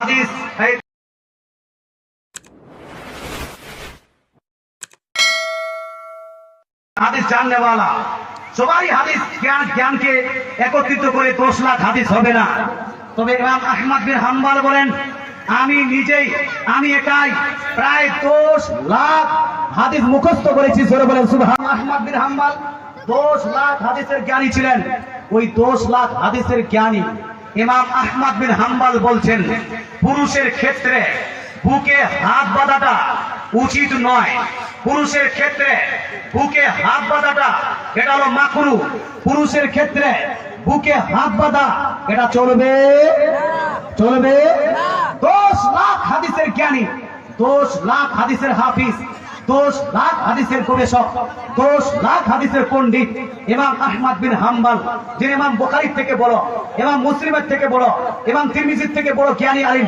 হাদিস হাদিস জাননে वाला সবাই হাদিস জ্ঞানকে একত্রিত করে 10 লাখ হাদিস হবে না। তবে ইমাম আহমদ বিন হাম্বল বলেন আমি একাই প্রায় 10 লাখ হাদিস মুখস্থ করেছি। জোরে বলেন সুবহান। আহমদ বিন হাম্বল 10 লাখ হাদিসের জ্ঞানী ছিলেন। ওই 10 লাখ হাদিসের জ্ঞানী ইমাম আহমদ বিন হাম্বল বলছেন, পুরুষের ক্ষেত্রে বুকে হাত বাঁধাটা উচিত নয়। পুরুষের ক্ষেত্রে বুকে হাত বাঁধাটা এটা হলো মাকরু। পুরুষের ক্ষেত্রে বুকে হাত বাঁধা এটা চলবে 10 লাখ হাদিসের জ্ঞানী, 10 লাখ হাদিসের হাফিজ, 10 লাখ হাদিসের গবেষক, 10 লাখ হাদিসের পণ্ডিত ইমাম আহমদ বিন হাম্বল, যিনি ইমাম বুখারী থেকে বড়, ইমাম মুসলিমের থেকে বড়, ইমাম তিরমিজির থেকে বড় জ্ঞানী আলিম।